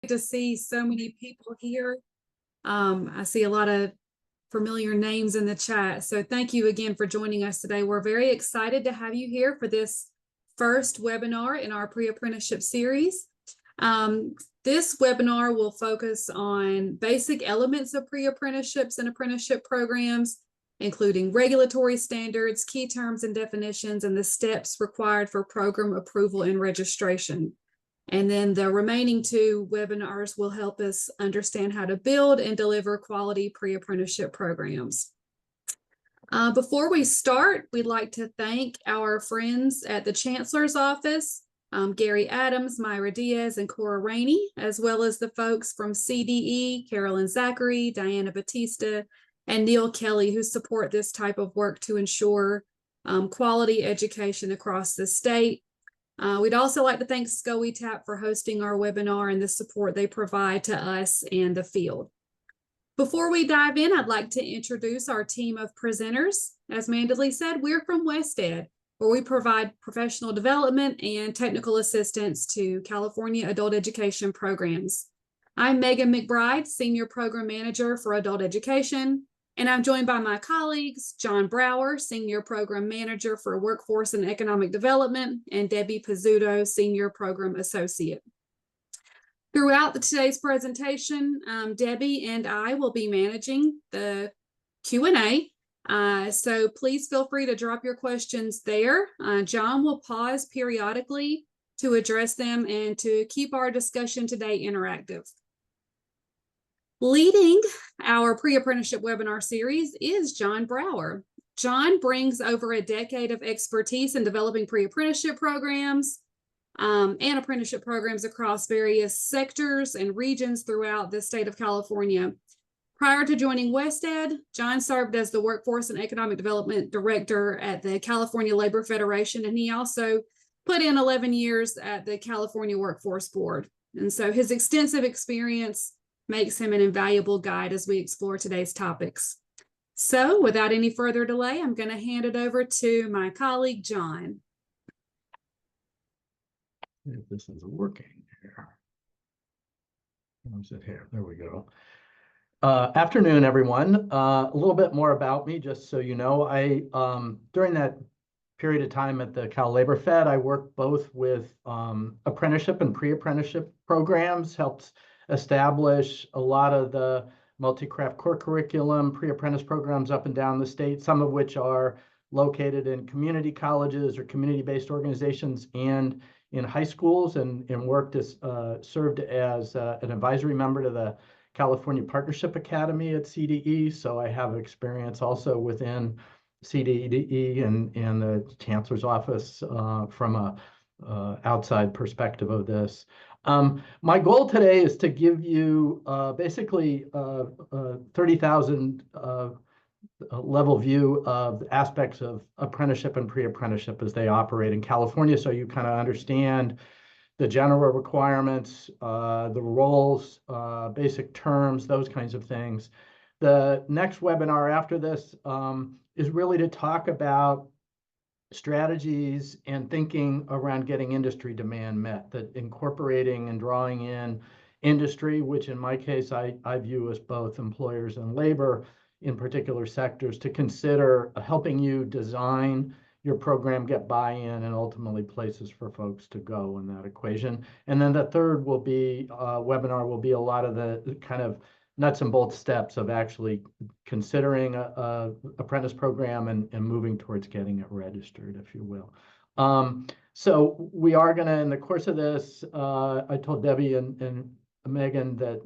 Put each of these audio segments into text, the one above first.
to see so many people here. I see a lot of familiar names in the chat. So thank you again for joining us today. We're very excited to have you here for this first webinar in our pre-apprenticeship series. This webinar will focus on basic elements of pre-apprenticeships and apprenticeship programs, including regulatory standards, key terms and definitions, and the steps required for program approval and registration. And then the remaining two webinars will help us understand how to build and deliver quality pre-apprenticeship programs. Before we start, we'd like to thank our friends at the Chancellor's Office, Gary Adams, Myra Diaz, and Cora Rainey, as well as the folks from CDE, Carolyn Zachary, Diana Batista, and Neil Kelly, who support this type of work to ensure quality education across the state. We'd also like to thank SCOE-TAP for hosting our webinar and the support they provide to us and the field. Before we dive in, I'd like to introduce our team of presenters. As Mandalay said, we're from WestEd, where we provide professional development and technical assistance to California adult education programs. I'm Megan McBride, Senior Program Manager for Adult Education, and I'm joined by my colleagues, John Brower, Senior Program Manager for Workforce and Economic Development, and Debbie Pizzuto, Senior Program Associate. Throughout today's presentation, Debbie and I will be managing the Q&A. So please feel free to drop your questions there. John will pause periodically to address them and to keep our discussion today interactive. Leading our pre-apprenticeship webinar series is John Brower. John brings over a decade of expertise in developing pre-apprenticeship programs and apprenticeship programs across various sectors and regions throughout the state of California. Prior to joining WestEd, John served as the Workforce and Economic Development Director at the California Labor Federation, and he also put in 11 years at the California Workforce Board. And so his extensive experience makes him an invaluable guide as we explore today's topics. So without any further delay, I'm going to hand it over to my colleague, John. If this is working here. Where's it here? There we go. Afternoon, everyone. A little bit more about me, just so you know. I during that period of time at the Cal Labor Fed, I worked both with apprenticeship and pre-apprenticeship programs, helped establish a lot of the multi-craft core curriculum pre-apprentice programs up and down the state, some of which are located in community colleges or community-based organizations and in high schools, and worked as served as an advisory member to the California Partnership Academy at CDE. So I have experience also within CDE and the Chancellor's Office from a outside perspective of this. My goal today is to give you basically 30,000 level view of aspects of apprenticeship and pre-apprenticeship as they operate in California, so you kind of understand the general requirements, the roles, basic terms, those kinds of things. The next webinar after this is really to talk about strategies and thinking around getting industry demand met, that incorporating and drawing in industry, which in my case, I view as both employers and labor in particular sectors, to consider helping you design your program, get buy-in, and ultimately places for folks to go in that equation. And then the third will be webinar will be a lot of the kind of nuts and bolts steps of actually considering a apprentice program and moving towards getting it registered, if you will. So we are going to, in the course of this, I told Debbie and Megan that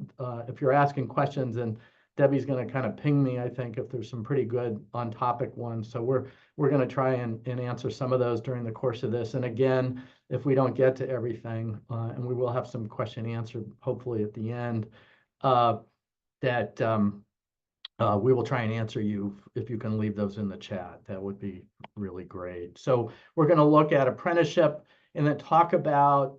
if you're asking questions, and Debbie's going to kind of ping me, I think, if there's some pretty good on-topic ones. So we're going to try and answer some of those during the course of this. And again, if we don't get to everything, and we will have some question and answer hopefully at the end, we will try and answer you. If you can leave those in the chat, that would be really great. So we're going to look at apprenticeship and then talk about,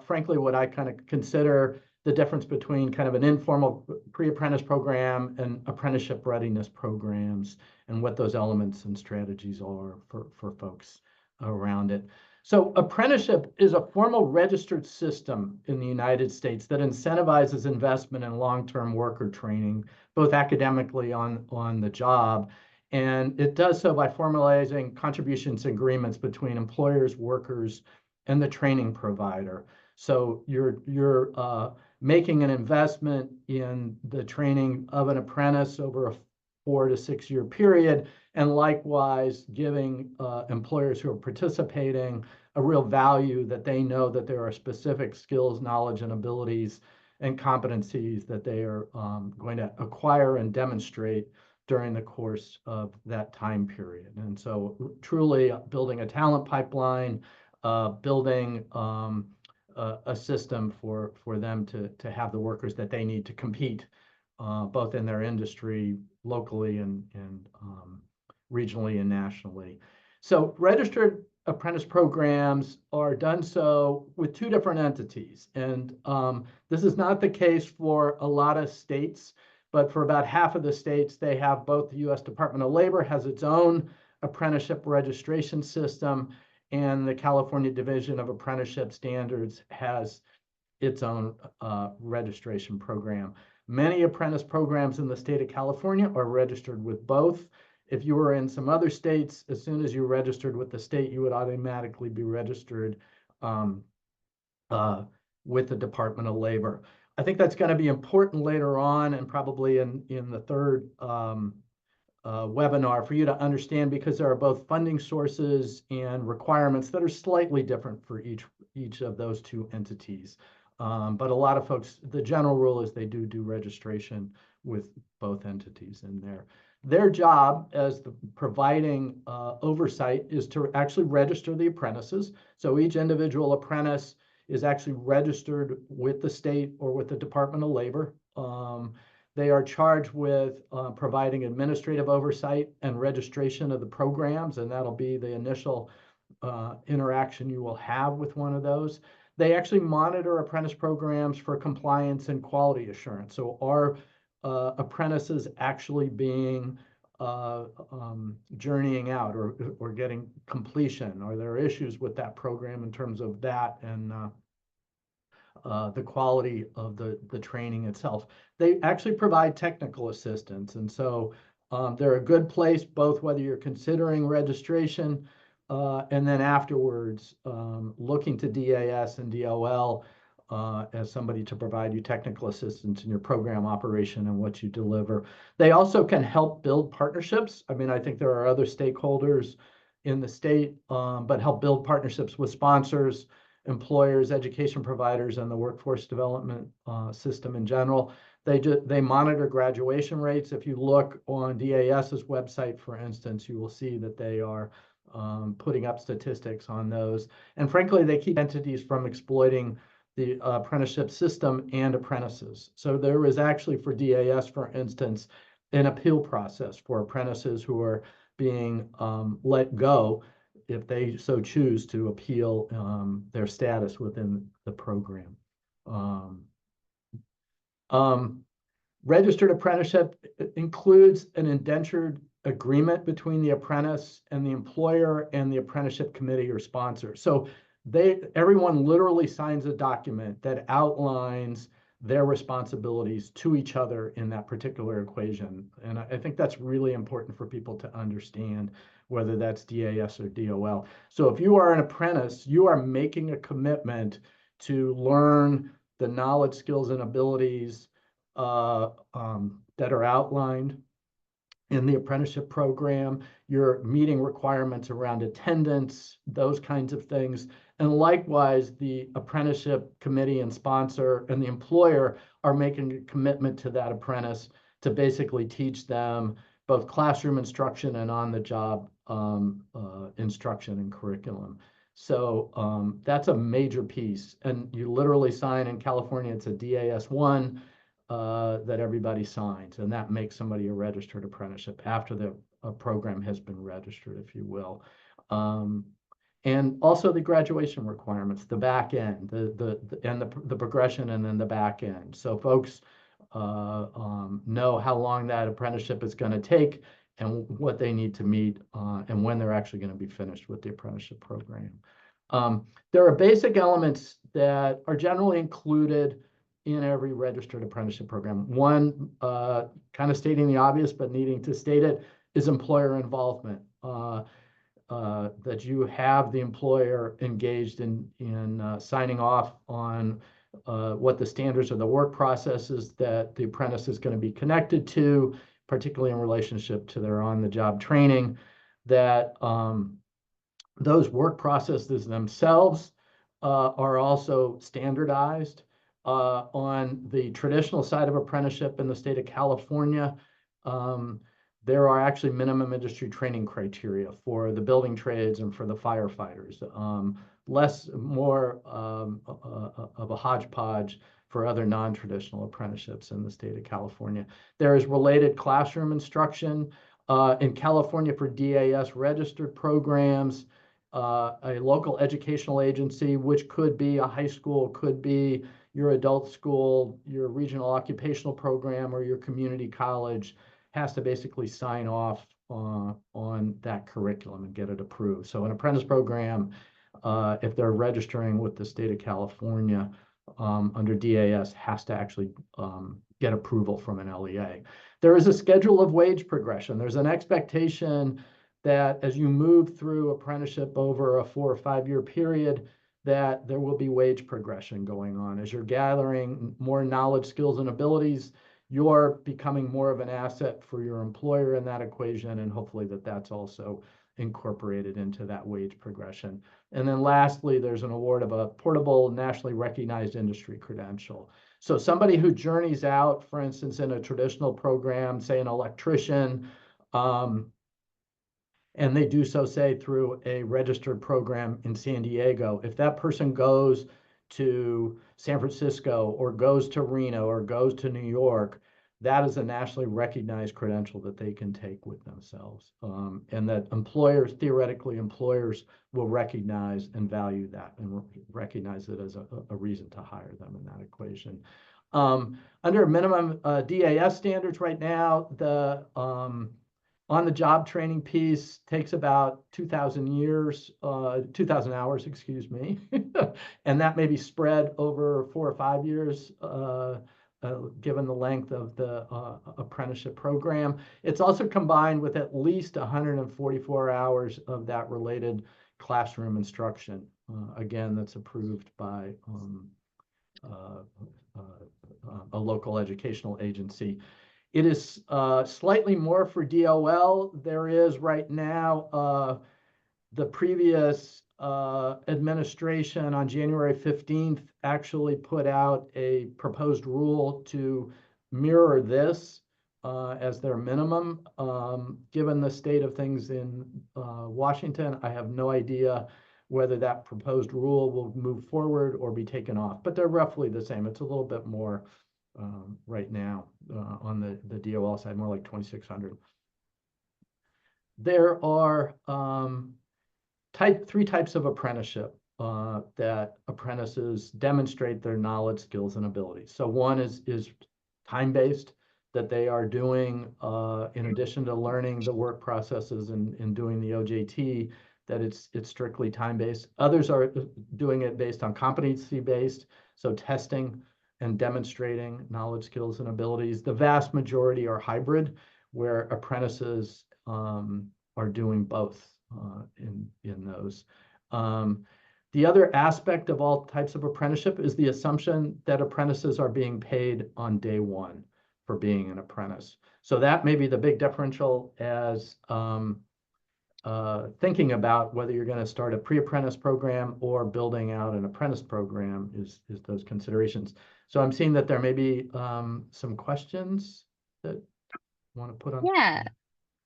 frankly, what I kind of consider the difference between kind of an informal pre-apprentice program and apprenticeship readiness programs, and what those elements and strategies are for folks around it. So apprenticeship is a formal registered system in the United States that incentivizes investment in long-term worker training, both academically on the job. And it does so by formalizing contributions agreements between employers, workers, and the training provider. So you're making an investment in the training of an apprentice over a 4 to 6 year period, and likewise giving employers who are participating a real value that they know that there are specific skills, knowledge, and abilities and competencies that they are going to acquire and demonstrate during the course of that time period. And so truly building a talent pipeline, building a system for them to have the workers that they need to compete both in their industry locally and regionally and nationally. So registered apprentice programs are done so with two different entities. And this is not the case for a lot of states, but for about half of the states, they have both the U.S. Department of Labor has its own apprenticeship registration system, and the California Division of Apprenticeship Standards has its own registration program. Many apprentice programs in the state of California are registered with both. If you were in some other states, as soon as you registered with the state, you would automatically be registered with the Department of Labor. I think that's going to be important later on, and probably in the third webinar, for you to understand, because there are both funding sources and requirements that are slightly different for each of those two entities. But a lot of folks, the general rule is they do registration with both entities in there. Their job as providing oversight is to actually register the apprentices. So each individual apprentice is actually registered with the state or with the Department of Labor. They are charged with providing administrative oversight and registration of the programs, and that'll be the initial interaction you will have with one of those. They actually monitor apprentice programs for compliance and quality assurance. So are apprentices actually being journeying out or getting completion? Are there issues with that program in terms of that and the quality of the training itself? They actually provide technical assistance. And so they're a good place, both whether you're considering registration and then afterwards looking to DAS and DOL as somebody to provide you technical assistance in your program operation and what you deliver. They also can help build partnerships. I mean, I think there are other stakeholders in the state, but help build partnerships with sponsors, employers, education providers, and the workforce development system in general. They monitor graduation rates. If you look on DAS's website, for instance, you will see that they are putting up statistics on those. And frankly, they keep entities from exploiting the apprenticeship system and apprentices. So there is actually, for DAS, for instance, an appeal process for apprentices who are being let go if they so choose to appeal their status within the program. Registered apprenticeship includes an indentured agreement between the apprentice and the employer and the apprenticeship committee or sponsor. So everyone literally signs a document that outlines their responsibilities to each other in that particular equation. And I think that's really important for people to understand, whether that's DAS or DOL. So if you are an apprentice, you are making a commitment to learn the knowledge, skills, and abilities that are outlined in the apprenticeship program. You're meeting requirements around attendance, those kinds of things. And likewise, the apprenticeship committee and sponsor and the employer are making a commitment to that apprentice to basically teach them both classroom instruction and on-the-job instruction and curriculum. So that's a major piece. And you literally sign in California, it's a DAS-1 that everybody signs, and that makes somebody a registered apprenticeship after the program has been registered, if you will. And also the graduation requirements, the back end, the progression, and then the back end. So folks know how long that apprenticeship is going to take and what they need to meet and when they're actually going to be finished with the apprenticeship program. There are basic elements that are generally included in every registered apprenticeship program. One, kind of stating the obvious, but needing to state it, is employer involvement. That you have the employer engaged in signing off on what the standards of the work processes that the apprentice is going to be connected to, particularly in relationship to their on-the-job training, that those work processes themselves are also standardized. On the traditional side of apprenticeship in the state of California, there are actually minimum industry training criteria for the building trades and for the firefighters. More of a hodgepodge for other non-traditional apprenticeships in the state of California. There is related classroom instruction in California for DAS registered programs. A local educational agency, which could be a high school, could be your adult school, your regional occupational program, or your community college, has to basically sign off on that curriculum and get it approved. So an apprentice program, if they're registering with the state of California under DAS, has to actually get approval from an LEA. There is a schedule of wage progression. There's an expectation that as you move through apprenticeship over a 4 or 5 year period, that there will be wage progression going on. As you're gathering more knowledge, skills, and abilities, you're becoming more of an asset for your employer in that equation, and hopefully that's also incorporated into that wage progression. And then lastly, there's an award of a portable, nationally recognized industry credential. So somebody who journeys out, for instance, in a traditional program, say an electrician, and they do so, say, through a registered program in San Diego, if that person goes to San Francisco or goes to Reno or goes to New York, that is a nationally recognized credential that they can take with themselves. And that theoretically employers will recognize and value that and recognize it as a reason to hire them in that equation. Under minimum DAS standards right now, the on-the-job training piece takes about 2,000 hours, excuse me, and that may be spread over 4 or 5 years, given the length of the apprenticeship program. It's also combined with at least 144 hours of that related classroom instruction. Again, that's approved by a local educational agency. It is slightly more for DOL. There is right now, the previous administration on January 15th actually put out a proposed rule to mirror this as their minimum. Given the state of things in Washington, I have no idea whether that proposed rule will move forward or be taken off, but they're roughly the same. It's a little bit more right now on the DOL side, more like 2,600. There are 3 types of apprenticeship that apprentices demonstrate their knowledge, skills, and abilities. So one is time-based, that they are doing, in addition to learning the work processes and doing the OJT, that it's strictly time-based. Others are doing it based on competency-based, so testing and demonstrating knowledge, skills, and abilities. The vast majority are hybrid, where apprentices are doing both in those. The other aspect of all types of apprenticeship is the assumption that apprentices are being paid on day one for being an apprentice. So that may be the big differential as thinking about whether you're going to start a pre-apprentice program or building out an apprentice program is those considerations. So I'm seeing that there may be some questions that you want to put on. Yeah.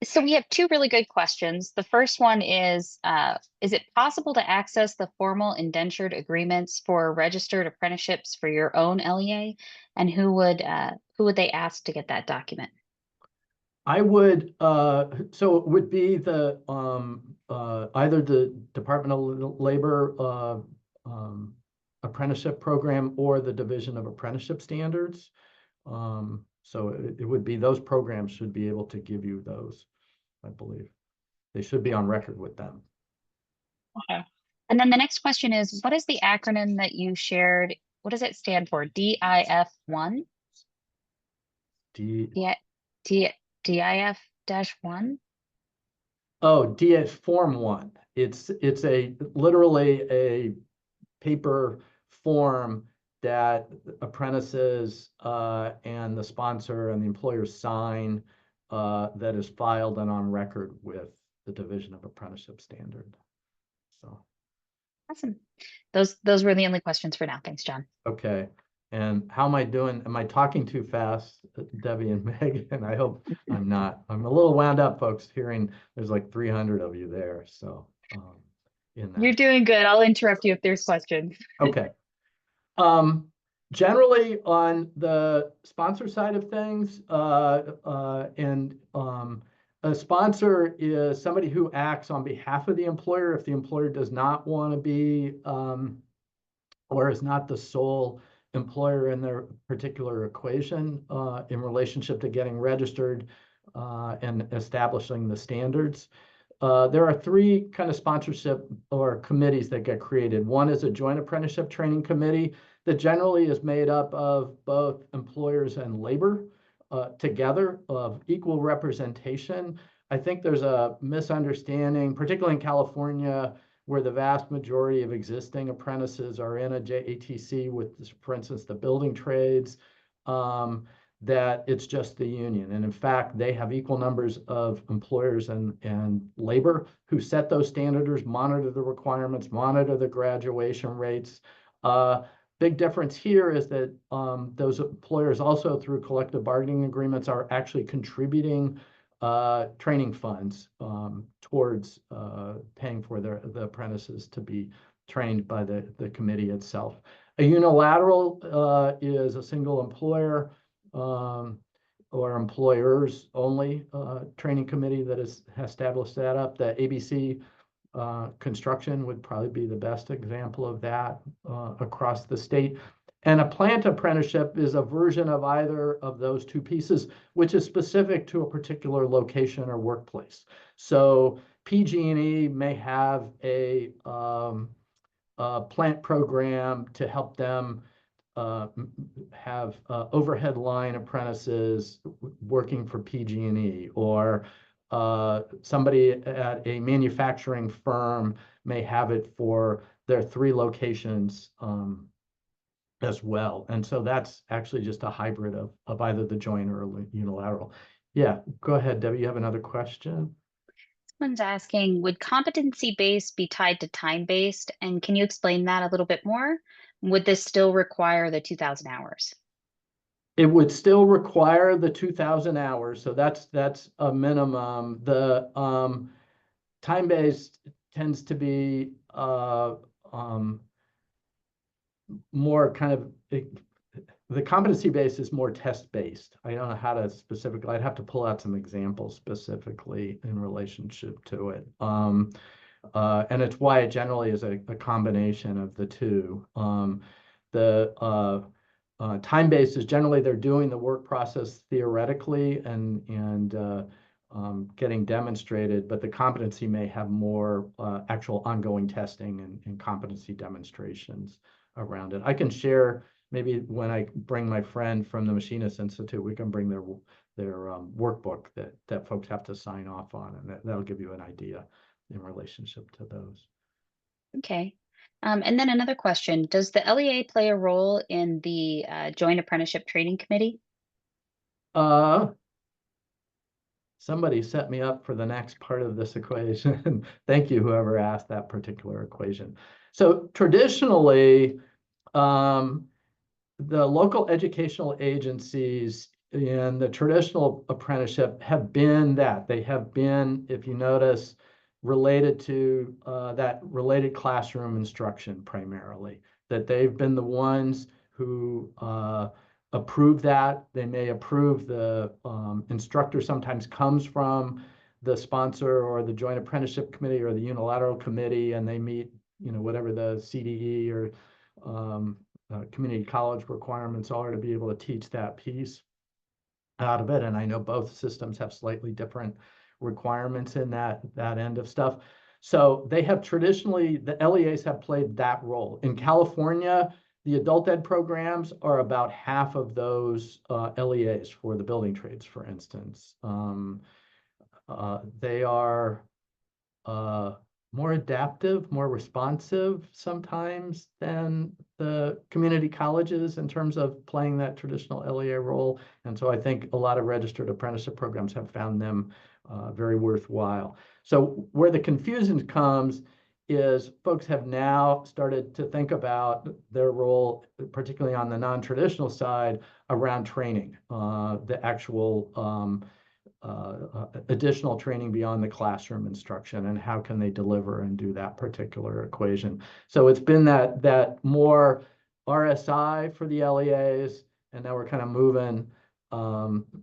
So we have 2 really good questions. The first one is it possible to access the formal indentured agreements for registered apprenticeships for your own LEA? And who would they ask to get that document? I would, so it would be the either the Department of Labor apprenticeship program or the Division of Apprenticeship Standards. So it would be those programs should be able to give you those, I believe. They should be on record with them. Okay. And then the next question is, what is the acronym that you shared? What does it stand for? DIF1? D, DIF-1? Form 1. It's literally a paper form that apprentices and the sponsor and the employer sign that is filed and on record with the Division of Apprenticeship Standard. So, Awesome. Those were the only questions for now. Thanks, John. okay. And how am I doing? Am I talking too fast, Debbie and Megan? I hope I'm not. I'm a little wound up, folks, hearing there's like 300 of you there. So in that. You're doing good. I'll interrupt you if there's questions. Okay. Generally on the sponsor side of things, a sponsor is somebody who acts on behalf of the employer if the employer does not want to be or is not the sole employer in their particular equation in relationship to getting registered and establishing the standards. There are three kind of sponsorship or committees that get created. One is a joint apprenticeship training committee that generally is made up of both employers and labor together of equal representation. I think there's a misunderstanding, particularly in California, where the vast majority of existing apprentices are in a JATC with, for instance, the building trades, that it's just the union. And in fact, they have equal numbers of employers and labor who set those standards, monitor the requirements, monitor the graduation rates. Big difference here is that those employers also through collective bargaining agreements are actually contributing training funds towards paying for the apprentices to be trained by the committee itself. A unilateral is a single employer or employers only training committee that has established that up. The ABC construction would probably be the best example of that across the state. And a plant apprenticeship is a version of either of those two pieces, which is specific to a particular location or workplace. So PG&E may have a plant program to help them have overhead line apprentices working for PG&E, or somebody at a manufacturing firm may have it for their 3 locations as well. And so that's actually just a hybrid of either the joint or unilateral. Yeah, go ahead, Debbie, you have another question? Someone's asking, would competency-based be tied to time-based? And can you explain that a little bit more? Would this still require the 2,000 hours? It would still require the 2,000 hours, so that's a minimum. The time-based tends to be more kind of, the competency-based is more test-based. I don't know how to specifically, I'd have to pull out some examples specifically in relationship to it. And it's why it generally is a combination of the two. Time-based is generally they're doing the work process theoretically and getting demonstrated, but the competency may have more actual ongoing testing and competency demonstrations around it. I can share maybe when I bring my friend from the Machinist Institute, we can bring their workbook that folks have to sign off on, and that'll give you an idea in relationship to those. Okay. And then another question, does the LEA play a role in the Joint Apprenticeship Training Committee? Somebody set me up for the next part of this equation. Thank you, whoever asked that particular equation. So traditionally, the local educational agencies in the traditional apprenticeship have been that. They have been, if you notice, related to that related classroom instruction primarily, that they've been the ones who approve that. They may approve the instructor sometimes comes from the sponsor or the joint apprenticeship committee or the unilateral committee, and they meet, whatever the CDE or community college requirements are to be able to teach that piece out of it. And I know both systems have slightly different requirements in that end of stuff. So they have traditionally, the LEAs have played that role. In California, the adult ed programs are about half of those LEAs for the building trades, for instance. They are more adaptive, more responsive sometimes than the community colleges in terms of playing that traditional LEA role. And so I think a lot of registered apprenticeship programs have found them very worthwhile. So where the confusion comes is folks have now started to think about their role, particularly on the non-traditional side, around training, the actual additional training beyond the classroom instruction, and how can they deliver and do that particular equation. So it's been that more RSI for the LEAs, and now we're kind of moving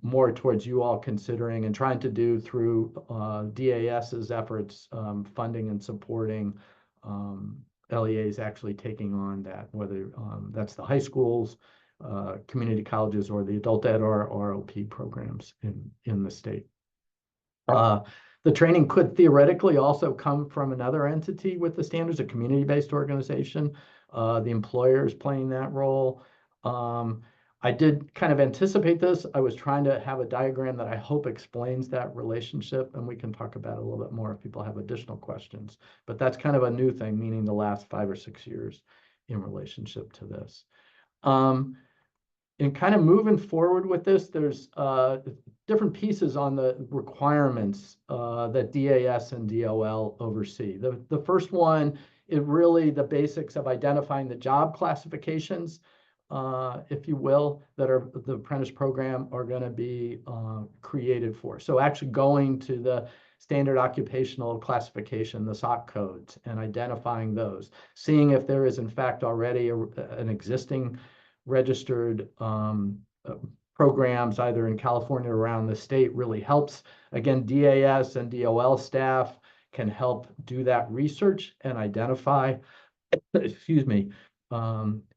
more towards you all considering and trying to do through DAS's efforts, funding and supporting LEAs actually taking on that, whether that's the high schools, community colleges, or the adult ed or ROP programs in the state. The training could theoretically also come from another entity with the standards, a community-based organization. The employer is playing that role. I did kind of anticipate this. I was trying to have a diagram that I hope explains that relationship, and we can talk about it a little bit more if people have additional questions. But that's kind of a new thing, meaning the last 5 or 6 years in relationship to this. And kind of moving forward with this, there's different pieces on the requirements that DAS and DOL oversee. The first one is really the basics of identifying the job classifications, if you will, that are the apprentice program are going to be created for. So actually going to the standard occupational classification, the SOC codes, and identifying those, seeing if there is in fact already an existing registered programs either in California or around the state really helps. Again, DAS and DOL staff can help do that research and identify, excuse me,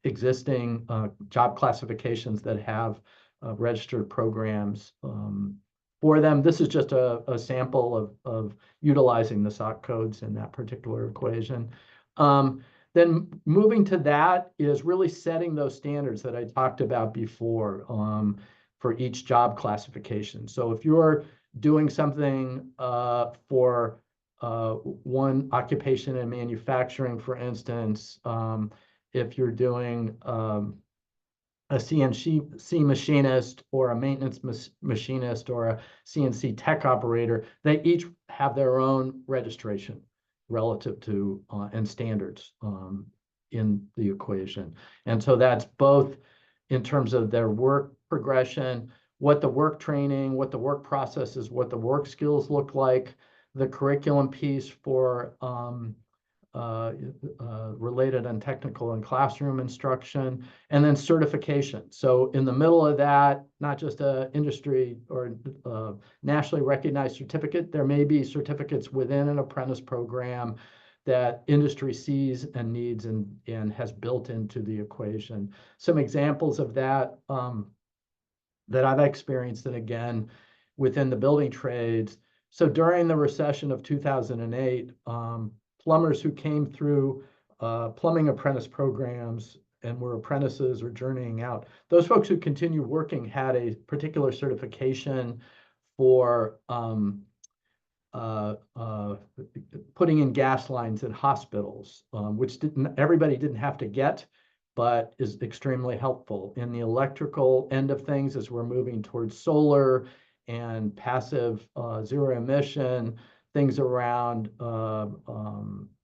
existing job classifications that have registered programs for them. This is just a sample of utilizing the SOC codes in that particular equation. Then moving to that is really setting those standards that I talked about before for each job classification. So if you're doing something for one occupation in manufacturing, for instance, if you're doing a CNC machinist or a maintenance machinist or a CNC tech operator, they each have their own registration relative to and standards in the equation. And so that's both in terms of their work progression, what the work training, what the work processes, what the work skills look like, the curriculum piece for related and technical and classroom instruction, and then certification. So in the middle of that, not just an industry or nationally recognized certificate, there may be certificates within an apprentice program that industry sees and needs and has built into the equation. Some examples of that that I've experienced, and again, within the building trades. So during the recession of 2008, plumbers who came through plumbing apprentice programs and were apprentices or journeying out, those folks who continued working had a particular certification for putting in gas lines in hospitals, which everybody didn't have to get, but is extremely helpful. In the electrical end of things, as we're moving towards solar and passive zero emission, things around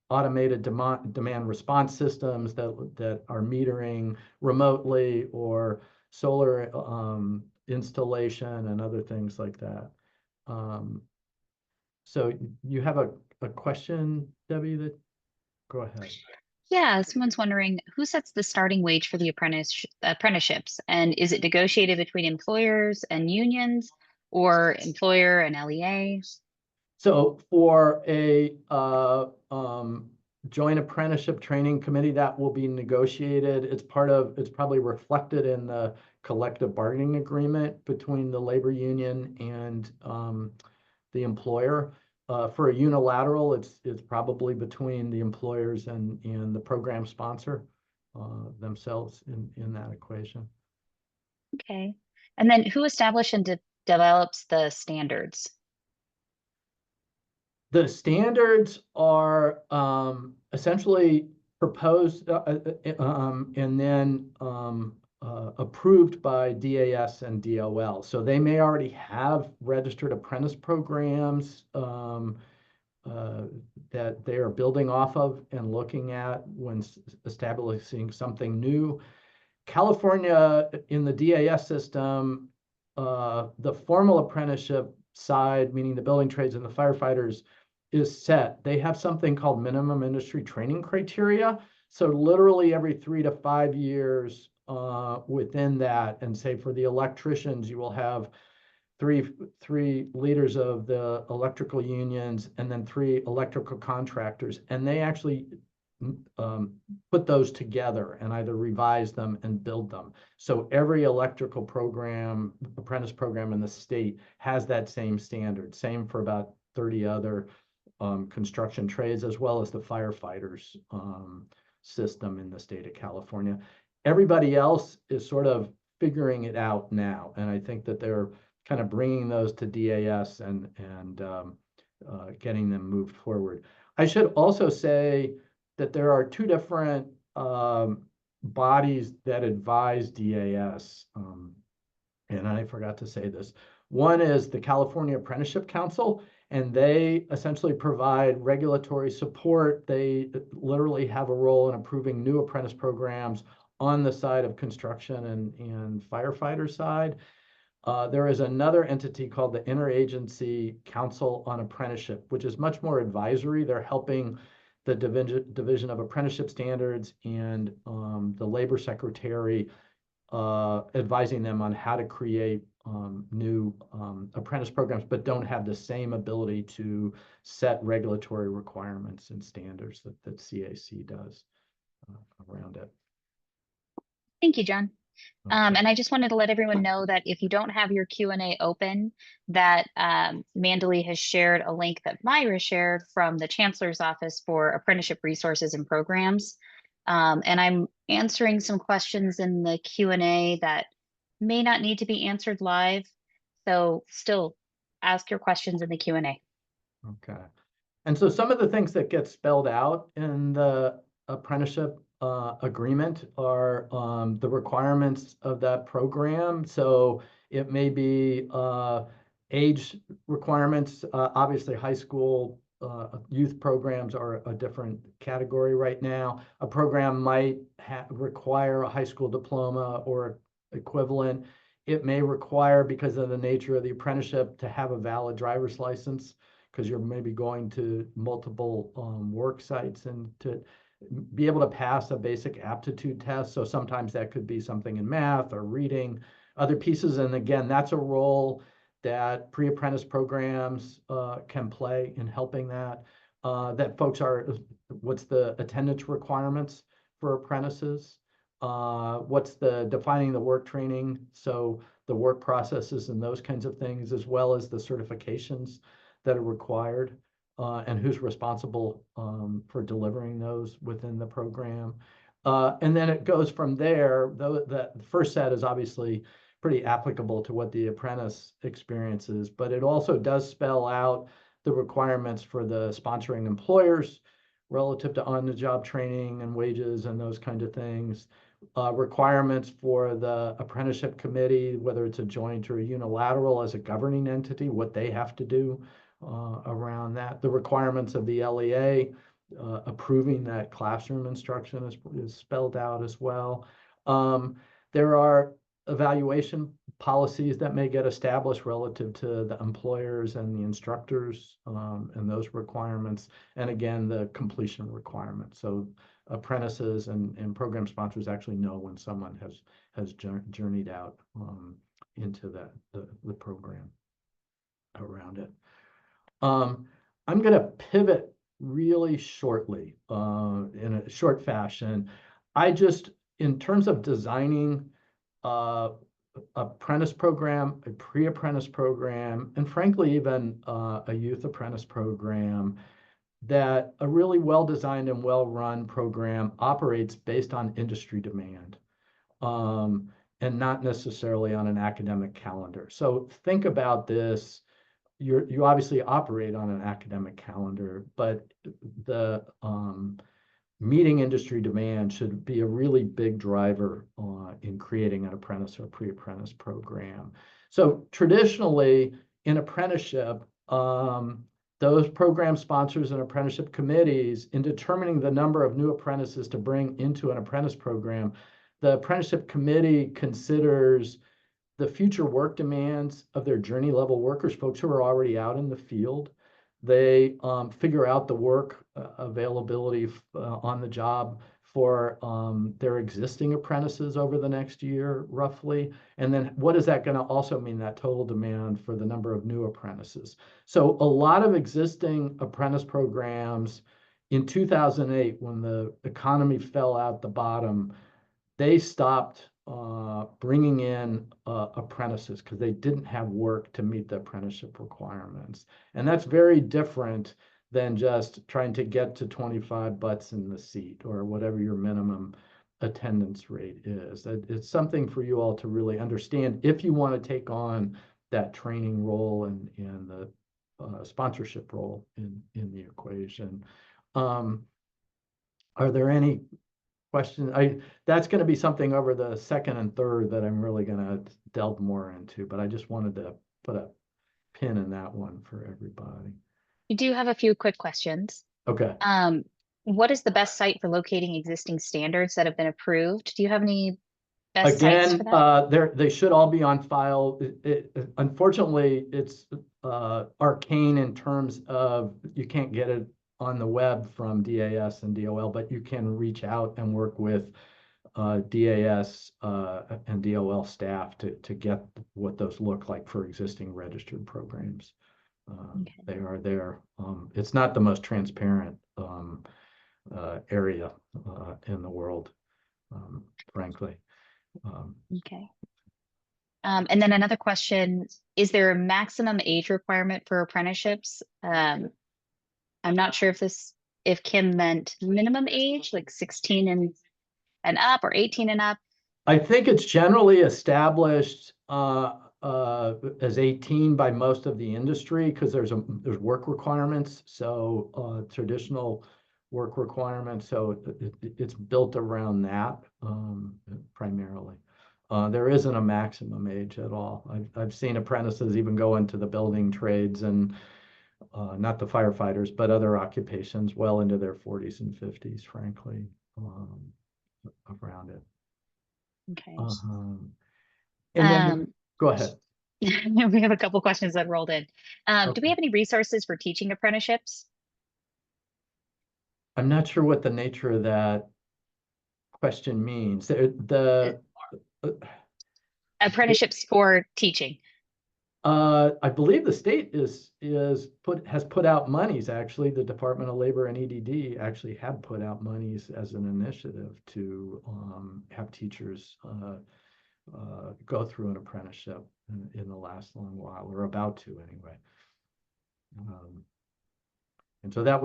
automated demand response systems that are metering remotely, or solar installation and other things like that. So you have a question, Debbie? Go ahead. Yeah, someone's wondering who sets the starting wage for the apprenticeships, and is it negotiated between employers and unions, or employer and LEA? So for a joint apprenticeship training committee, that will be negotiated. It's probably reflected in the collective bargaining agreement between the labor union and the employer. For a unilateral, it's probably between the employers and the program sponsor themselves in that equation. Okay. And then who establishes and develops the standards? The standards are essentially proposed and then approved by DAS and DOL. So they may already have registered apprentice programs that they are building off of and looking at when establishing something new. California, in the DAS system, the formal apprenticeship side, meaning the building trades and the firefighters, is set. They have something called minimum industry training criteria. So literally every 3 to 5 years within that, and say for the electricians, you will have three leaders of the electrical unions and then 3 electrical contractors, and they actually put those together and either revise them and build them. So every electrical program, apprentice program in the state has that same standard. Same for about 30 other construction trades, as well as the firefighters system in the state of California. Everybody else is sort of figuring it out now, and I think that they're kind of bringing those to DAS and getting them moved forward. I should also say that there are 2 different bodies that advise DAS, and I forgot to say this. One is the California Apprenticeship Council, and they essentially provide regulatory support. They literally have a role in approving new apprentice programs on the side of construction and firefighter side. There is another entity called the Interagency Council on Apprenticeship, which is much more advisory. They're helping the Division of Apprenticeship Standards and the Labor Secretary, advising them on how to create new apprentice programs, but don't have the same ability to set regulatory requirements and standards that CAC does around it. Thank you, John. Okay. And I just wanted to let everyone know that if you don't have your Q&A open, that Mandalee has shared a link that Myra shared from the Chancellor's Office for Apprenticeship Resources and Programs. And I'm answering some questions in the Q&A that may not need to be answered live. So still ask your questions in the Q&A. Okay. And so some of the things that get spelled out in the apprenticeship agreement are the requirements of that program. So it may be age requirements. Obviously, high school youth programs are a different category right now. A program might require a high school diploma or equivalent. It may require, because of the nature of the apprenticeship, to have a valid driver's license, because you're maybe going to multiple work sites, and to be able to pass a basic aptitude test. So sometimes that could be something in math or reading, other pieces. And again, that's a role that pre-apprentice programs can play in helping that. That folks are, what's the attendance requirements for apprentices? What's the defining the work training? So the work processes and those kinds of things, as well as the certifications that are required, and who's responsible for delivering those within the program. And then it goes from there. Though that first set is obviously pretty applicable to what the apprentice experience is, but it also does spell out the requirements for the sponsoring employers relative to on-the-job training and wages and those kind of things. Requirements for the apprenticeship committee, whether it's a joint or a unilateral as a governing entity, what they have to do around that. The requirements of the LEA, approving that classroom instruction is spelled out as well. There are evaluation policies that may get established relative to the employers and the instructors, and those requirements. And again, the completion requirements. So apprentices and program sponsors actually know when someone has journeyed out into the program around it. I'm going to pivot really shortly in a short fashion. In terms of designing apprentice program, a pre-apprentice program, and frankly, even a youth apprentice program, that a really well-designed and well-run program operates based on industry demand, and not necessarily on an academic calendar. So think about this. You obviously operate on an academic calendar, but the meeting industry demand should be a really big driver in creating an apprentice or pre-apprentice program. So traditionally, in apprenticeship, those program sponsors and apprenticeship committees, in determining the number of new apprentices to bring into an apprentice program, the apprenticeship committee considers the future work demands of their journey level workers, folks who are already out in the field. They figure out the work availability on the job for their existing apprentices over the next year, roughly. And then what is that going to also mean, that total demand for the number of new apprentices? So a lot of existing apprentice programs in 2008, when the economy fell out the bottom, they stopped bringing in apprentices because they didn't have work to meet the apprenticeship requirements. And that's very different than just trying to get to 25 butts in the seat or whatever your minimum attendance rate is. It's something for you all to really understand if you want to take on that training role and the sponsorship role in the equation. Are there any questions? That's going to be something over the second and third that I'm really going to delve more into, but I just wanted to put a pin in that one for everybody. We do have a few quick questions. Okay. What is the best site for locating existing standards that have been approved? Do you have any best sites for Again, that? they should all be on file. Unfortunately, it's arcane in terms of you can't get it on the web from DAS and DOL, but you can reach out and work with DAS and DOL staff to get what those look like for existing registered programs. Okay. They are there. It's not the most transparent area in the world, frankly. Okay. And then another question, is there a maximum age requirement for apprenticeships? I'm not sure if Kim meant minimum age, like 16 and up or 18 and up. I think it's generally established as 18 by most of the industry because there's work requirements. So traditional work requirements. So it's built around that primarily. There isn't a maximum age at all. I've seen apprentices even go into the building trades and not the firefighters, but other occupations well into their 40s and 50s, frankly, around it. Okay. And then go ahead. We have a couple questions that rolled in. Do we Okay. have any resources for teaching apprenticeships? I'm not sure what the nature of that question means. Apprenticeships for teaching. I believe the state has put out monies. Actually, the Department of Labor and EDD actually have put out monies as an initiative to have teachers go through an apprenticeship in the last long while, or about to anyway. And so that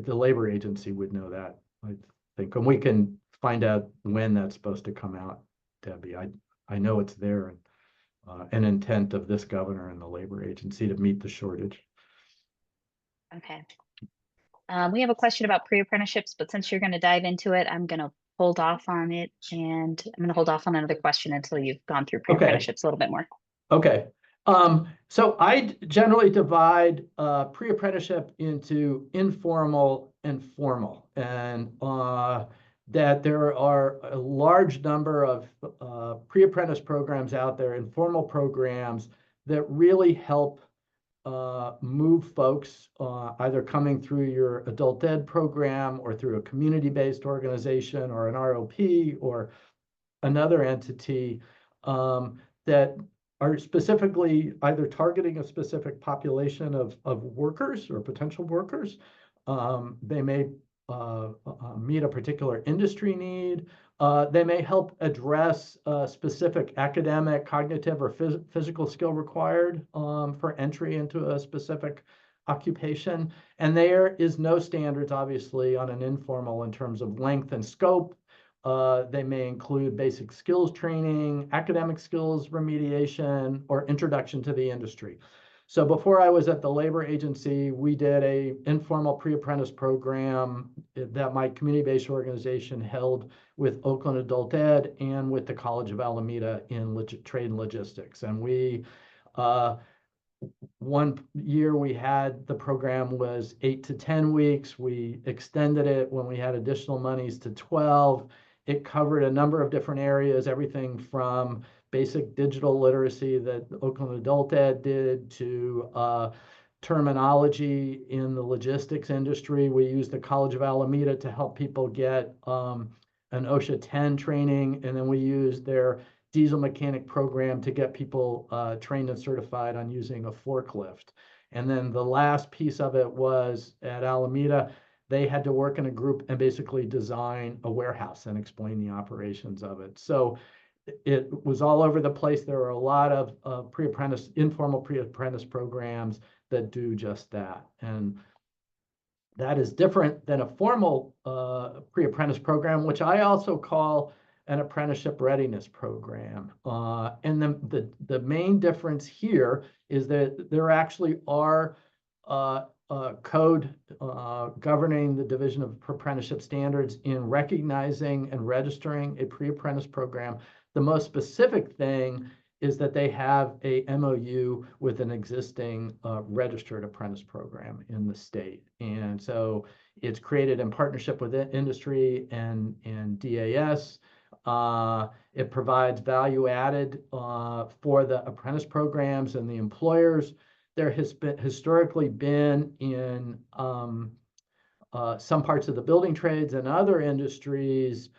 the labor agency would know that, I think, and we can find out when that's supposed to come out, Debbie. I know it's there, and an intent of this governor and the labor agency to meet the shortage. Okay. We have a question about pre-apprenticeships, but since you're going to dive into it, I'm going to hold off on it, and I'm going to hold off on another question until you've gone through pre-apprenticeships a little bit more. Okay. So I generally divide pre-apprenticeship into informal and formal, and that there are a large number of pre-apprentice programs out there, informal programs that really help move folks either coming through your adult ed program or through a community-based organization or an ROP or another entity that are specifically either targeting a specific population of workers or potential workers. They may meet a particular industry need. They may help address specific academic, cognitive, or physical skill required for entry into a specific occupation. And there is no standards, obviously, on an informal in terms of length and scope. They may include basic skills training, academic skills remediation, or introduction to the industry. So before I was at the labor agency, we did a informal pre-apprentice program that my community-based organization held with Oakland Adult Ed and with the College of Alameda in trade and logistics. And we, one year we had, the program was 8 to 10 weeks. We extended it when we had additional monies to 12. It covered a number of different areas, everything from basic digital literacy that Oakland Adult Ed did to terminology in the logistics industry. We used the College of Alameda to help people get an OSHA 10 training, and then we used their diesel mechanic program to get people trained and certified on using a forklift. And then the last piece of it was at Alameda, they had to work in a group and basically design a warehouse and explain the operations of it. So it was all over the place. There are a lot of pre-apprentice, informal pre-apprentice programs that do just that. And that is different than a formal pre-apprentice program, which I also call an apprenticeship readiness program. And the main difference here is that there actually are code governing the Division of Apprenticeship Standards in recognizing and registering a pre-apprentice program. The most specific thing is that they have a MOU with an existing registered apprentice program in the state. And so it's created in partnership with industry and DAS. It provides value added for the apprentice programs and the employers. There has been historically been in some parts of the building trades and other industries,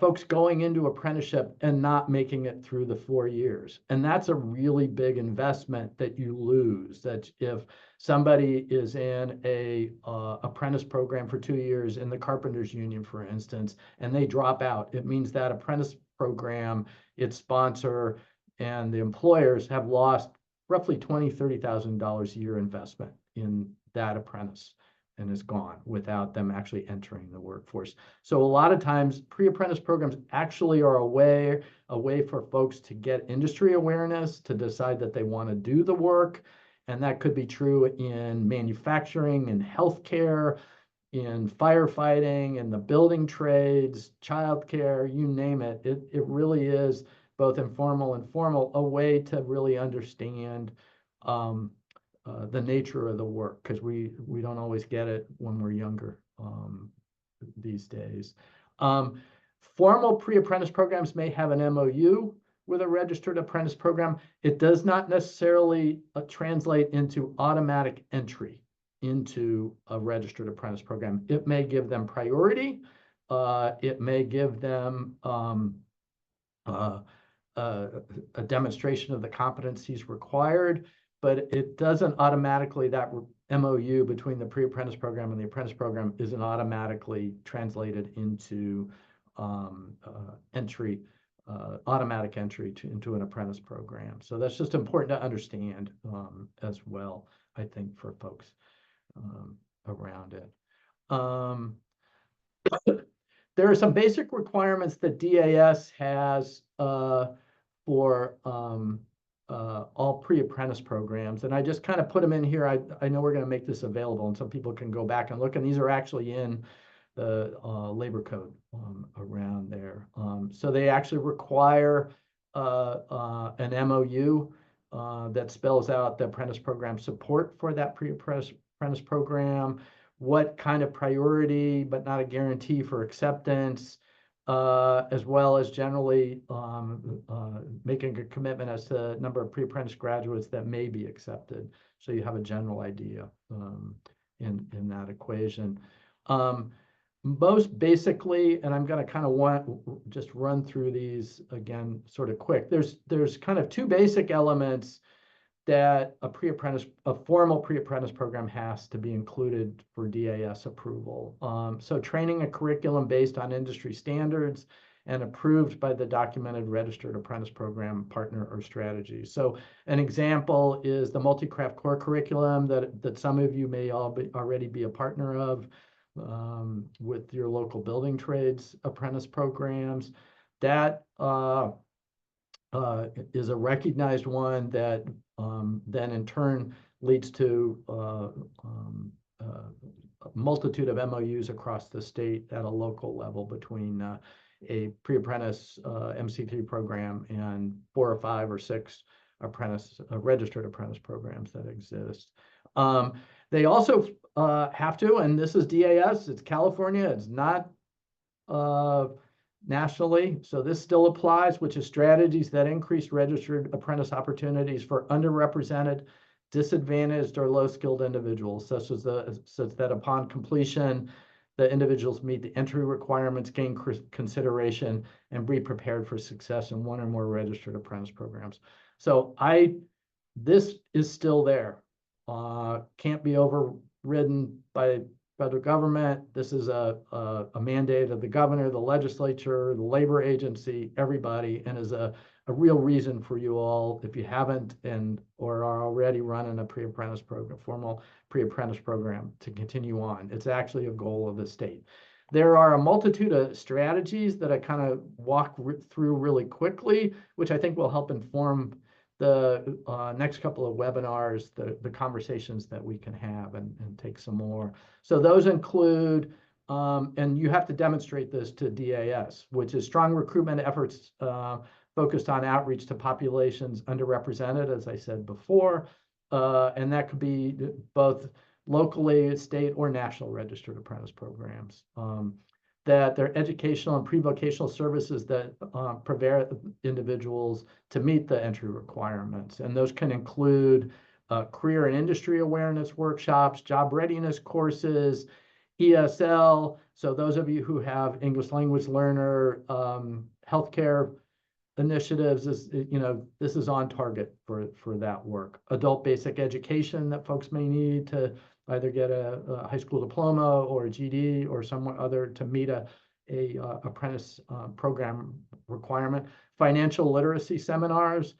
folks going into apprenticeship and not making it through the 4 years. And that's a really big investment that you lose. That if somebody is in a apprentice program for 2 years in the Carpenters Union, for instance, and they drop out, it means that apprentice program, its sponsor, and the employers have lost roughly $20,000, $30,000 a year investment in that apprentice, and is gone without them actually entering the workforce. So a lot of times pre-apprentice programs actually are a way for folks to get industry awareness, to decide that they want to do the work. And that could be true in manufacturing, in healthcare, in firefighting, in the building trades, childcare, you name it. It really is both informal and formal, a way to really understand the nature of the work, because we don't always get it when we're younger these days. Formal pre-apprentice programs may have an MOU with a registered apprentice program. It does not necessarily translate into automatic entry into a registered apprentice program. It may give them priority. It may give them a demonstration of the competencies required, but it doesn't automatically, that MOU between the pre-apprentice program and the apprentice program isn't automatically translated into automatic entry into an apprentice program. So that's just important to understand as well, I think, for folks around it. There are some basic requirements that DAS has for all pre-apprentice programs, and I just kind of put them in here. I know we're going to make this available, and some people can go back and look, and these are actually in the labor code around there. So they actually require an MOU that spells out the apprentice program support for that pre-apprentice program, what kind of priority, but not a guarantee for acceptance, as well as generally making a commitment as to the number of pre-apprentice graduates that may be accepted. So you have a general idea in that equation. Most basically, and I'm going to kind of just run through these again sort of quick. There's kind of two basic elements that a formal pre-apprentice program has to be included for DAS approval. So training a curriculum based on industry standards and approved by the documented registered apprentice program partner or strategy. So an example is the multi-craft core curriculum that some of you may already be a partner of with your local building trades apprentice programs. That is a recognized one that then in turn leads to a multitude of MOUs across the state at a local level between a pre-apprentice MC3 program and 4 or 5 or 6 registered apprentice programs that exist. They also have to, and this is DAS, it's California, it's not nationally, so this still applies, which is strategies that increase registered apprentice opportunities for underrepresented, disadvantaged, or low-skilled individuals, such that upon completion, the individuals meet the entry requirements, gain consideration, and be prepared for success in one or more registered apprentice programs. So this is still there. Can't be overridden by federal government. This is a mandate of the governor, the legislature, the labor agency, everybody, and is a real reason for you all, if you haven't or are already running a pre-apprentice program, formal pre-apprentice program, to continue on. It's actually a goal of the state. There are a multitude of strategies that I kind of walk through really quickly, which I think will help inform the next couple of webinars, the conversations that we can have and take some more. So those include, and you have to demonstrate this to DAS, which is strong recruitment efforts focused on outreach to populations underrepresented, as I said before, and that could be both locally, state, or national registered apprentice programs. That they're educational and pre-vocational services that prepare individuals to meet the entry requirements. And those can include career and industry awareness workshops, job readiness courses, ESL. So those of you who have English language learner, healthcare initiatives, this is on target for that work. Adult basic education that folks may need to either get a high school diploma or a GED or some other to meet a apprentice program requirement. Financial literacy seminars,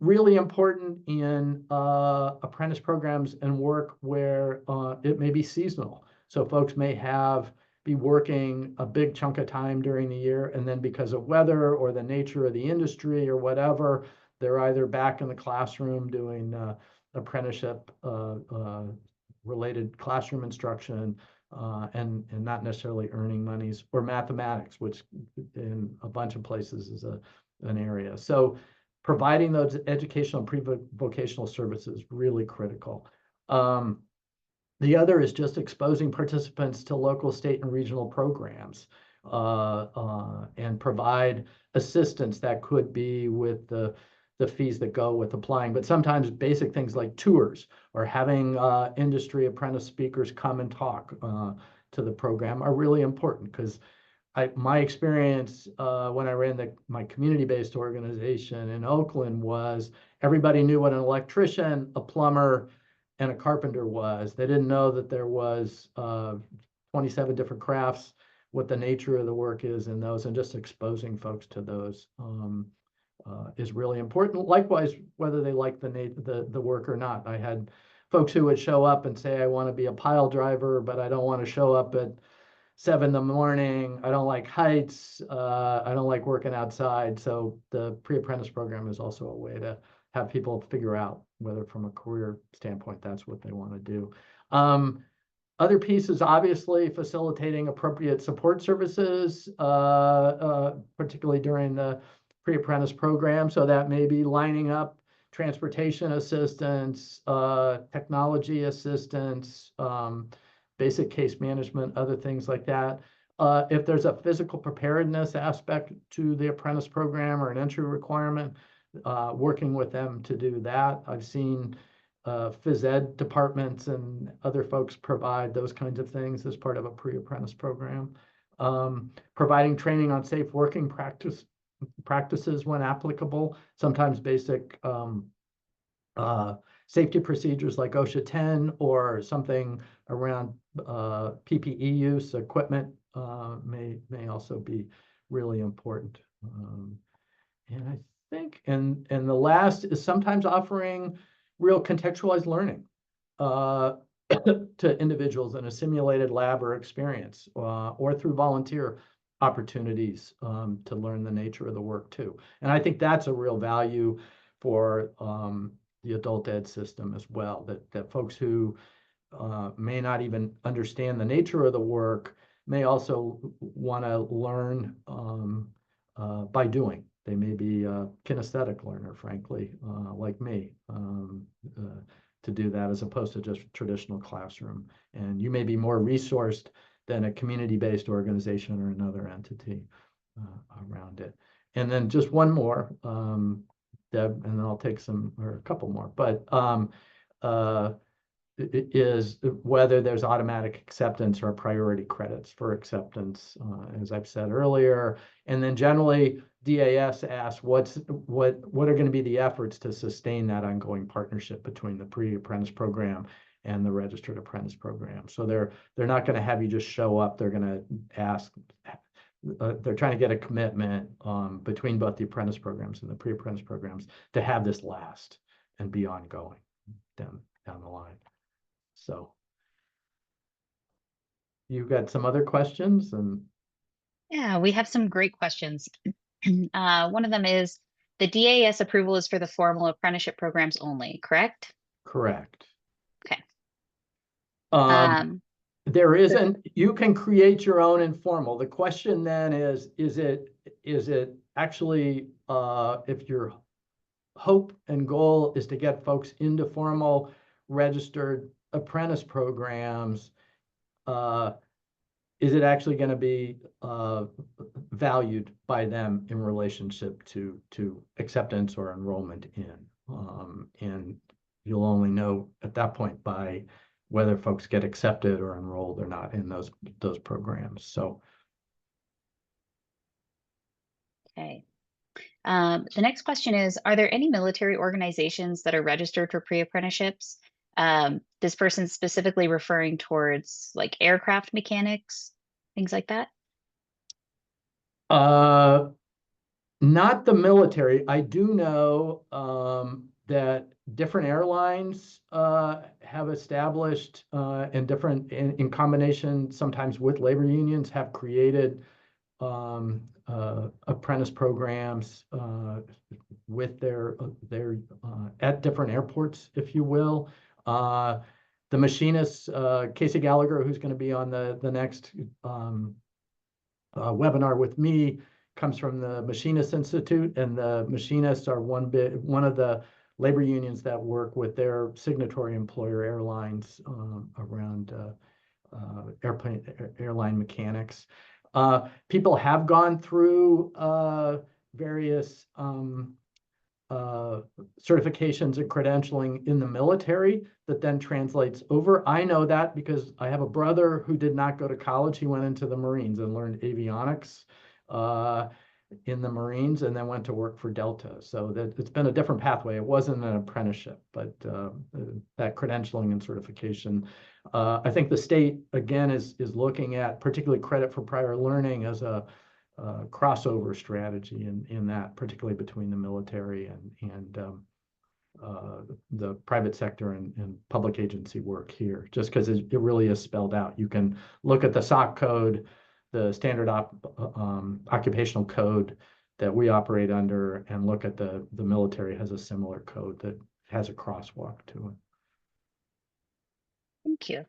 really important in apprentice programs and work where it may be seasonal. So folks may be working a big chunk of time during the year, and then because of weather or the nature of the industry or whatever, they're either back in the classroom doing apprenticeship related classroom instruction and not necessarily earning monies, or mathematics, which in a bunch of places is an area. So providing those educational and pre-vocational services really critical. The other is just exposing participants to local, state, and regional programs and provide assistance that could be with the fees that go with applying, but sometimes basic things like tours or having industry apprentice speakers come and talk to the program are really important, because my experience when I ran my community-based organization in Oakland was everybody knew what an electrician, a plumber, and a carpenter was. They didn't know that there was 27 different crafts, what the nature of the work is in those, and just exposing folks to those is really important. Likewise, whether they like the work or not. I had folks who would show up and say, I want to be a pile driver, but I don't want to show up at 7 in the morning. I don't like heights. I don't like working outside. So the pre-apprentice program is also a way to have people figure out whether from a career standpoint, that's what they want to do. Other pieces, obviously, facilitating appropriate support services, particularly during the pre-apprentice program. So that may be lining up transportation assistance, technology assistance, basic case management, other things like that. If there's a physical preparedness aspect to the apprentice program or an entry requirement, working with them to do that. I've seen phys ed departments and other folks provide those kinds of things as part of a pre-apprentice program. Providing training on safe working practices when applicable, sometimes basic safety procedures like OSHA 10 or something around PPE use, equipment may also be really important. And I think, and the last is sometimes offering real contextualized learning to individuals in a simulated lab or experience, or through volunteer opportunities to learn the nature of the work too. And I think that's a real value for the adult ed system as well, that folks who may not even understand the nature of the work may also want to learn by doing. They may be a kinesthetic learner, frankly, like me, to do that as opposed to just traditional classroom. And you may be more resourced than a community-based organization or another entity around it. And then just one more, Deb, and then I'll take some, or a couple more, but is whether there's automatic acceptance or priority credits for acceptance, as I've said earlier. And then generally, DAS asks what are going to be the efforts to sustain that ongoing partnership between the pre-apprentice program and the registered apprentice program. So they're not going to have you just show up. They're going to ask. They're trying to get a commitment between both the apprentice programs and the pre-apprentice programs to have this last and be ongoing down the line. So you've got some other questions? And Yeah, we have some great questions. One of them is, the DAS approval is for the formal apprenticeship programs only, correct? correct. Okay. There isn't, you can create your own informal. The question then is it actually, if your hope and goal is to get folks into formal registered apprentice programs, is it actually going to be valued by them in relationship to acceptance or enrollment in? And you'll only know at that point by whether folks get accepted or enrolled or not in those programs. So. Okay. The next question is, are there any military organizations that are registered for pre-apprenticeships? This person's specifically referring towards like aircraft mechanics, things like that? Not the military. I do know that different airlines have established and different, in combination sometimes with labor unions, have created apprentice programs with their at different airports, if you will. The machinist, Casey Gallagher, who's going to be on the next webinar with me, comes from the Machinist Institute, and the machinists are one of the labor unions that work with their signatory employer airlines around airline mechanics. People have gone through various certifications and credentialing in the military that then translates over. I know that because I have a brother who did not go to college. He went into the Marines and learned avionics in the Marines, and then went to work for Delta. So that it's been a different pathway. It wasn't an apprenticeship, but that credentialing and certification. I think the state, again, is looking at particularly credit for prior learning as a crossover strategy in that, particularly between the military and the private sector and public agency work here, just because it really is spelled out. You can look at the SOC code, the standard occupational code that we operate under, and look at the military has a similar code that has a crosswalk to it. Thank you.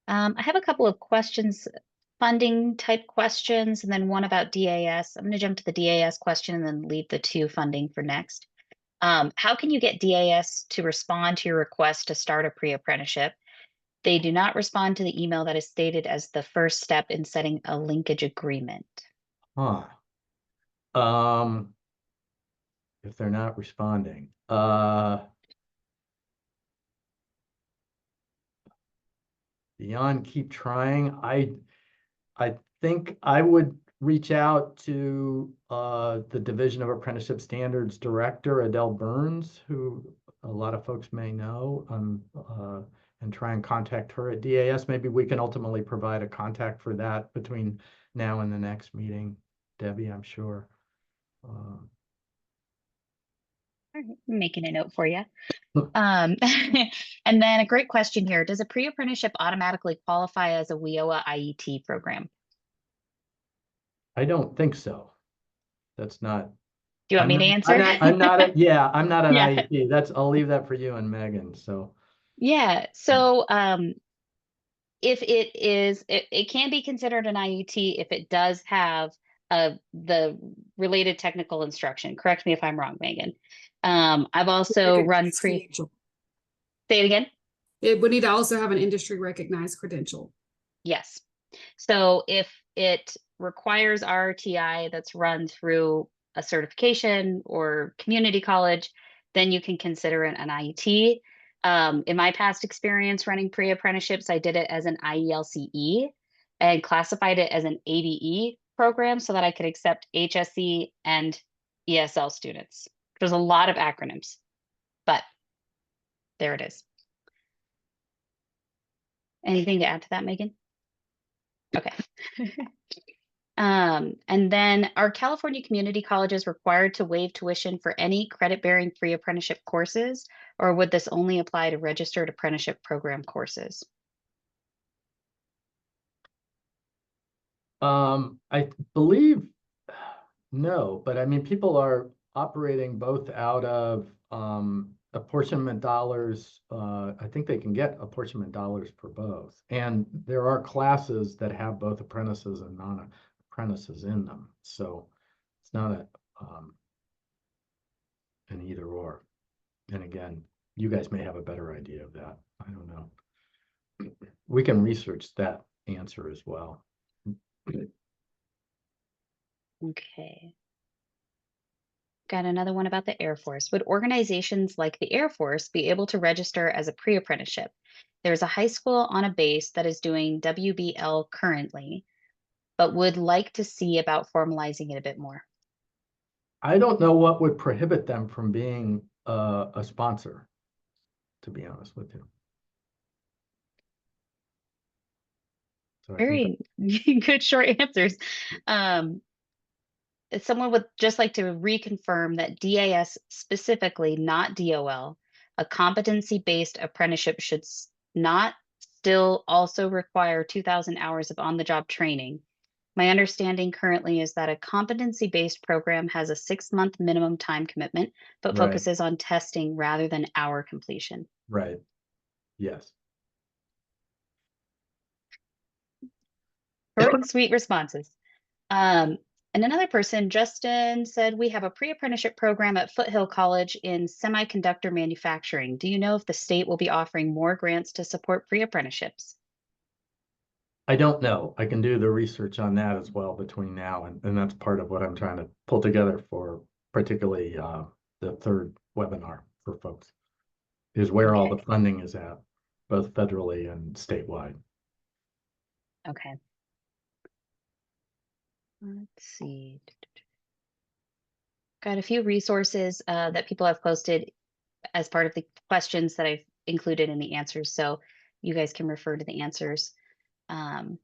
I have a couple of questions, funding type questions, and then one about DAS. I'm going to jump to the DAS question and then leave the 2 funding for next. How can you get DAS to respond to your request to start a pre-apprenticeship? They do not respond to the email that is stated as the first step in setting a linkage agreement. Huh. If they're not responding, beyond keep trying, I think I would reach out to the Division of Apprenticeship Standards Director, Adele Burns, who a lot of folks may know, and try and contact her at DAS. Maybe we can ultimately provide a contact for that between now and the next meeting. Debbie, I'm sure. All right, I'm making a note for you. And then a great question here. Does a pre-apprenticeship automatically qualify as a WIOA IET program? I don't think so. That's not. Do you want me to answer? I'm not an Yeah. IEP. I'll leave that for you and Megan. So Yeah. So if it is, it can be considered an IET if it does have the related technical instruction. Correct me if I'm wrong, Megan. I've also run say it again. It would need to also have an industry recognized credential. Yes. So if it requires RTI that's run through a certification or community college, then you can consider it an IET. In my past experience running pre-apprenticeships, I did it as an IELCE and classified it as an ABE program so that I could accept HSE and ESL students. There's a lot of acronyms, but there it is. Anything to add to that, Megan? Okay. And then are California community colleges required to waive tuition for any credit-bearing pre-apprenticeship courses, or would this only apply to registered apprenticeship program courses? I believe no, but I mean, people are operating both out of apportionment dollars. I think they can get apportionment dollars for both. And there are classes that have both apprentices and non-apprentices in them. So it's not an either or. And again, you guys may have a better idea of that. I don't know. We can research that answer as well. Okay. Got another one about the Air Force. Would organizations like the Air Force be able to register as a pre-apprenticeship? There's a high school on a base that is doing WBL currently, but would like to see about formalizing it a bit more. I don't know what would prohibit them from being a sponsor, to be honest with you. So Very good short answers. Someone would just like to reconfirm that DAS specifically, not DOL, a competency-based apprenticeship should not still also require 2,000 hours of on-the-job training. My understanding currently is that a competency-based program has a 6-month minimum time commitment, but Right. focuses on testing rather than hour completion. Right. Yes. Short and sweet responses. And another person, Justin, said, we have a pre-apprenticeship program at Foothill College in semiconductor manufacturing. Do you know if the state will be offering more grants to support pre-apprenticeships? I don't know. I can do the research on that as well between now and that's part of what I'm trying to pull together for particularly the third webinar for folks, is where all the funding is at, both federally and statewide. Okay. Let's see. Got a few resources that people have posted as part of the questions that I've included in the answers. So you guys can refer to the answers. And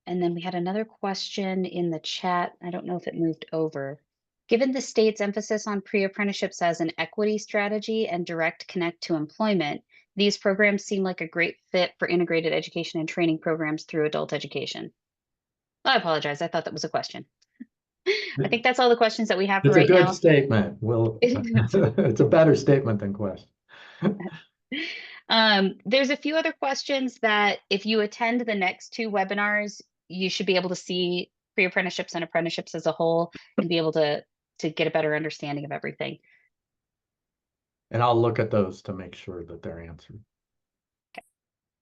then we had another question in the chat. I don't know if it moved over. Given the state's emphasis on pre-apprenticeships as an equity strategy and direct connect to employment, these programs seem like a great fit for integrated education and training programs through adult education. I apologize. I thought that was a question. I think that's all the questions that we have for right now. It's a good statement. It's a better statement than question. There's a few other questions that if you attend the next 2 webinars, you should be able to see pre-apprenticeships and apprenticeships as a whole and be able to get a better understanding of everything. And I'll look at those to make sure that they're answered.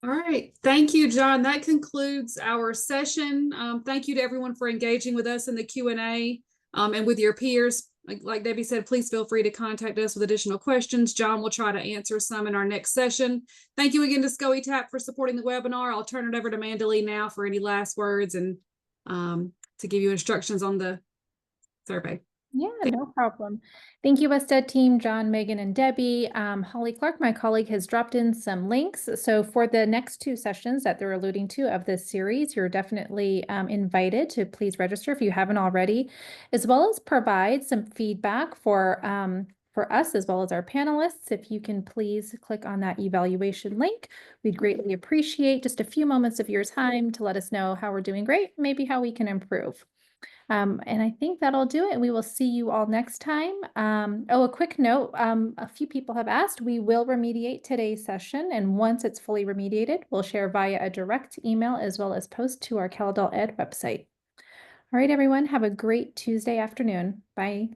All right. Thank you, John. That concludes our session. Thank you to everyone for engaging with us in the Q&A and with your peers. Like Debbie said, please feel free to contact us with additional questions. John will try to answer some in our next session. Thank you again to SCOE-TAP for supporting the webinar. I'll turn it over to Mandalee now for any last words and to give you instructions on the survey. Yeah, no problem. Thank you, WestEd team, John, Megan, and Debbie. Holly Clark, my colleague, has dropped in some links. So for the next 2 sessions that they're alluding to of this series, you're definitely invited to please register if you haven't already, as well as provide some feedback for us as well as our panelists. If you can please click on that evaluation link, we'd greatly appreciate just a few moments of your time to let us know how we're doing great, maybe how we can improve. And I think that'll do it. We will see you all next time. Oh, a quick note. A few people have asked, we will remediate today's session. And once it's fully remediated, we'll share via a direct email as well as post to our CalAdult Ed website. All right, everyone, have a great Tuesday afternoon. Bye.